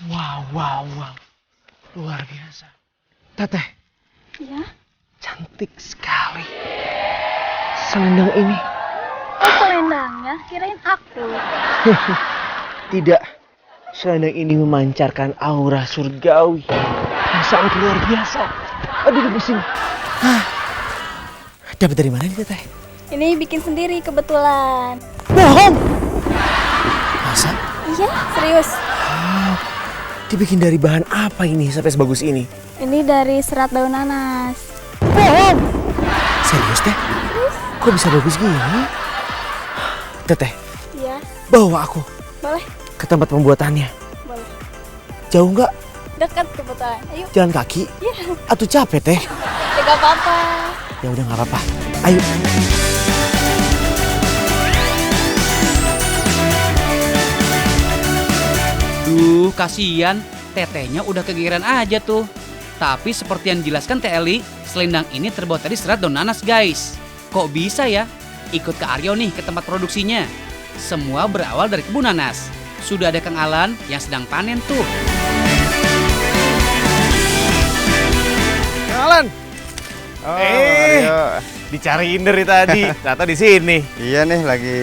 Wow. Luar biasa. Teteh, Ya? cantik sekali. Selendang ini. Oh, selendangnya? Kirain aku. Tidak. Selendang ini memancarkan aura surgawi yang sangat luar biasa. Aduh, pusing. Dapat dari mana nih, Teteh? Ini bikin sendiri kebetulan. Bohong! Masa? Iya, serius. Dibikin dari bahan apa ini sampai sebagus ini? Ini dari serat daun nanas. Bohong! Serius, Teh? Kok bisa bagus gini? Teteh, Iya, bawa aku boleh. ke tempat pembuatannya. Boleh. Jauh nggak? Dekat kebetulan. Ayo. Jalan kaki? Iya. Atau capek, Teh? Ya, gak apa-apa. Ya udah nggak apa-apa. Ayo. Duh, kasihan. Tetehnya udah kegigiran aja tuh. Tapi seperti yang dijelaskan Teh Eli, selendang ini terbuat dari serat daun nanas, guys. Kok bisa ya? Ikut ke Aryo nih ke tempat produksinya. Semua berawal dari kebun nanas. Sudah ada Kang Alan yang sedang panen tuh. Alan. Oh, Rio. Dicariin dari tadi. Ternyata di sini. Iya nih lagi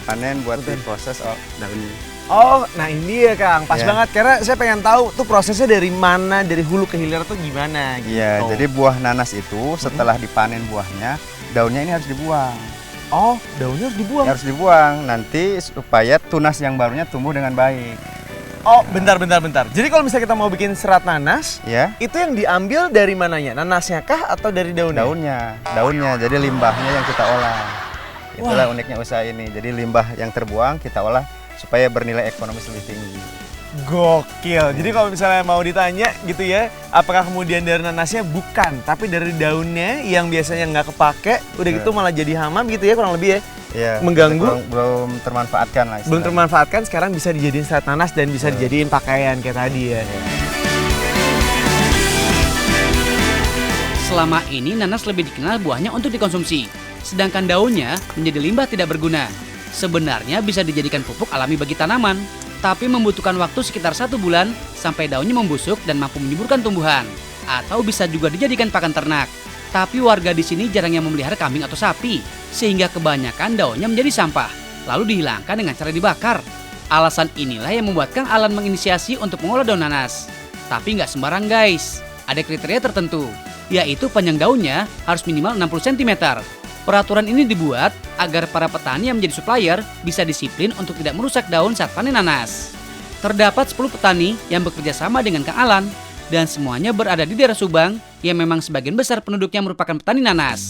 panen buat diproses daunnya. Oh, nah ini ya Kang, pas Ya. banget karena saya pengen tahu tuh prosesnya dari mana, dari hulu ke hilir tuh gimana gitu. Iya, jadi buah nanas itu setelah dipanen buahnya, daunnya ini harus dibuang. Oh, daunnya harus dibuang. Harus dibuang nanti supaya tunas yang barunya tumbuh dengan baik. Oh, bentar. Jadi kalau misalnya kita mau bikin serat nanas, Ya, itu yang diambil dari mananya? Nanasnya kah atau dari daunnya? daunnya. Jadi limbahnya yang kita olah. Itulah uniknya usaha ini. Jadi limbah yang terbuang kita olah supaya bernilai ekonomis lebih tinggi. Gokil. Jadi kalau misalnya mau ditanya gitu ya, apakah kemudian dari nanasnya? Bukan, tapi dari daunnya yang biasanya nggak kepake, udah gitu malah jadi hamam gitu ya kurang lebih ya. Iya, Mengganggu? belum termanfaatkan lah. Belum istilahnya. termanfaatkan, sekarang bisa dijadiin serat nanas dan bisa dijadiin pakaian kayak tadi ya. Selama ini nanas lebih dikenal buahnya untuk dikonsumsi, sedangkan daunnya menjadi limbah tidak berguna. Sebenarnya bisa dijadikan pupuk alami bagi tanaman, tapi membutuhkan waktu sekitar 1 bulan sampai daunnya membusuk dan mampu menyuburkan tumbuhan. Atau bisa juga dijadikan pakan ternak. Tapi warga di sini jarang yang memelihara kambing atau sapi, sehingga kebanyakan daunnya menjadi sampah, lalu dihilangkan dengan cara dibakar. Alasan inilah yang membuat Kang Alan menginisiasi untuk mengolah daun nanas. Tapi nggak sembarang guys, ada kriteria tertentu, yaitu panjang daunnya harus minimal 60 cm. Peraturan ini dibuat agar para petani yang menjadi supplier bisa disiplin untuk tidak merusak daun saat panen nanas. Terdapat 10 petani yang bekerja sama dengan Kang Alan, dan semuanya berada di daerah Subang yang memang sebagian besar penduduknya merupakan petani nanas.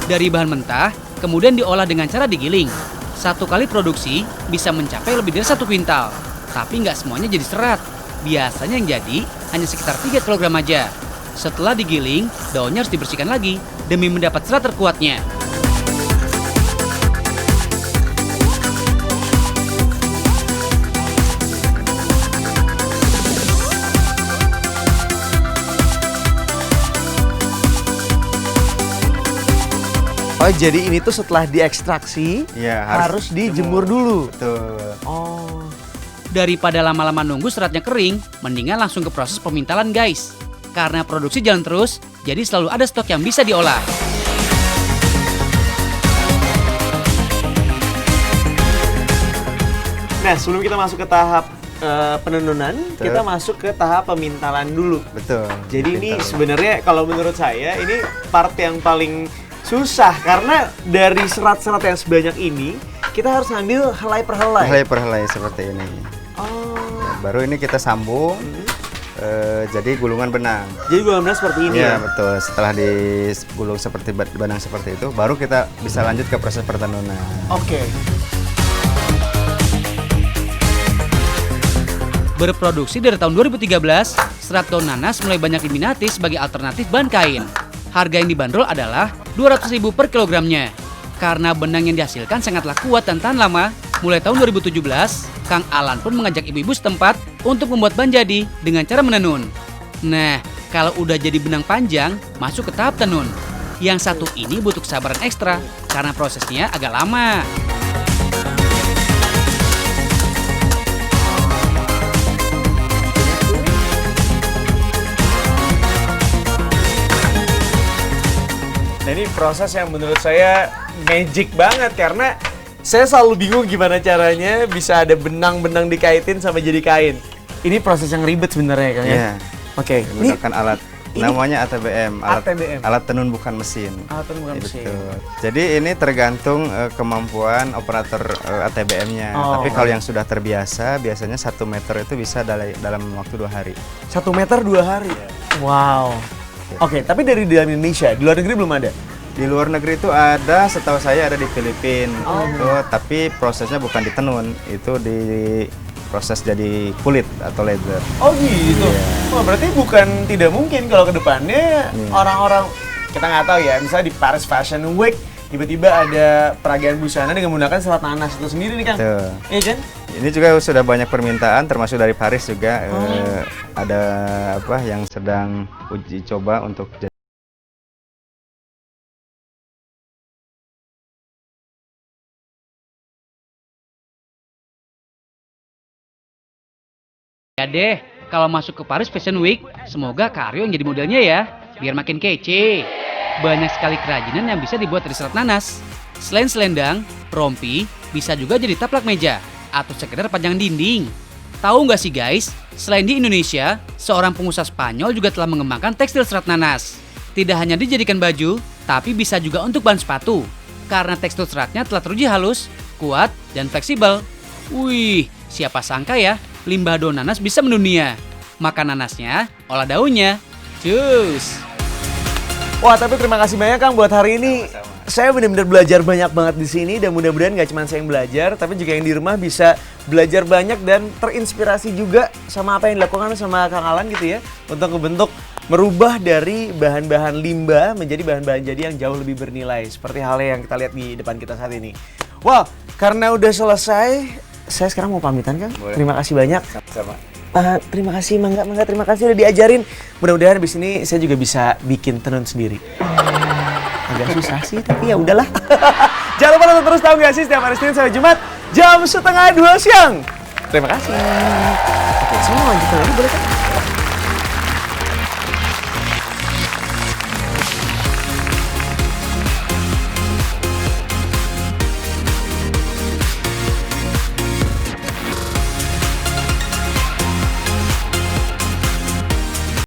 Dari bahan mentah, kemudian diolah dengan cara digiling. 1 kali produksi bisa mencapai lebih dari 1 kuintal, tapi nggak semuanya jadi serat. Biasanya yang jadi hanya sekitar 3 kg aja. Setelah digiling, daunnya harus dibersihkan lagi demi mendapat serat terkuatnya. Oh, jadi ini tuh setelah diekstraksi Iya, harus dijemur dulu. Betul. Oh. Daripada lama-lama nunggu seratnya kering, mendingan langsung ke proses pemintalan guys. Karena produksi jalan terus, jadi selalu ada stok yang bisa diolah. Nah, sebelum kita masuk ke tahap penenunan, Betul. kita masuk ke tahap pemintalan dulu. Betul. Jadi ini Pintar. sebenarnya kalau menurut saya ini part yang paling susah karena dari serat-serat yang sebanyak ini kita harus ngambil helai per helai. helai per helai seperti ini. Oh. Baru ini kita sambung jadi gulungan benang. Jadi gula seperti ini Iya ya. betul. Setelah digulung seperti benang seperti itu, baru kita bisa lanjut ke proses pertenunan. Oke. Berproduksi dari tahun 2013, serat daun nanas mulai banyak diminati sebagai alternatif bahan kain. Harga yang dibanderol adalah 200.000 per kilogramnya. Karena benang yang dihasilkan sangatlah kuat dan tahan lama, mulai tahun 2017, Kang Alan pun mengajak ibu-ibu setempat untuk membuat bahan jadi dengan cara menenun. Nah, kalau udah jadi benang panjang, masuk ke tahap tenun. Yang satu ini butuh kesabaran ekstra karena prosesnya agak lama. Nah ini proses yang menurut saya magic banget karena saya selalu bingung gimana caranya bisa ada benang-benang dikaitin sampai jadi kain. Ini proses yang ribet sebenarnya kan ya? Iya. Oke. Ini Menggunakan alat namanya ATBM, ATBM. alat tenun bukan mesin. alat bukan mesin. Gitu. Jadi ini tergantung kemampuan operator ATBM-nya. Oh. Tapi kalau yang sudah terbiasa, biasanya 1 meter itu bisa dalam waktu 2 hari. 1 meter 2 hari. Wow. Oke, tapi dari dalam Indonesia, di luar negeri belum ada. Di luar negeri itu ada, setahu saya ada di Filipina. Itu, tapi prosesnya bukan ditenun, itu diproses jadi kulit atau leather. Oh gitu. Oh berarti bukan tidak mungkin kalau ke depannya orang-orang kita nggak tahu ya, misalnya di Paris Fashion Week tiba-tiba ada peragaan busana dengan menggunakan serat nanas itu sendiri nih Kang. Tuh. Iya kan? Ini juga sudah banyak permintaan, termasuk dari Paris juga ada apa yang sedang uji coba untuk Ya deh, kalau masuk ke Paris Fashion Week, semoga Kak Aryo yang jadi modelnya ya, biar makin kece. Banyak sekali kerajinan yang bisa dibuat dari serat nanas. Selain selendang, rompi bisa juga jadi taplak meja atau sekedar panjang dinding. Tahu nggak sih guys, selain di Indonesia, seorang pengusaha Spanyol juga telah mengembangkan tekstil serat nanas. Tidak hanya dijadikan baju, tapi bisa juga untuk bahan sepatu. Karena tekstur seratnya telah teruji halus, kuat, dan fleksibel. Wih, siapa sangka ya, limbah daun nanas bisa mendunia. Makan nanasnya, olah daunnya. Cus! Wah tapi terima kasih banyak Kang buat hari ini. Saya benar-benar belajar banyak banget di sini dan mudah-mudahan nggak cuma saya yang belajar, tapi juga yang di rumah bisa belajar banyak dan terinspirasi juga sama apa yang dilakukan sama Kang Alan gitu ya, untuk ngebentuk merubah dari bahan-bahan limbah menjadi bahan-bahan jadi yang jauh lebih bernilai seperti halnya yang kita lihat di depan kita saat ini. Wow, karena udah selesai, saya sekarang mau pamitan Kang. Boleh. Terima kasih banyak. sama. Terima kasih, mangga, terima kasih udah diajarin. Mudah-mudahan di sini saya juga bisa bikin tenun sendiri. Agak susah sih, tapi ya udahlah. Jangan lupa nonton terus, tahu nggak sih, setiap hari Senin sampai Jumat jam 1:30 siang. Terima kasih. Oke, saya mau lanjutkan lagi boleh kan?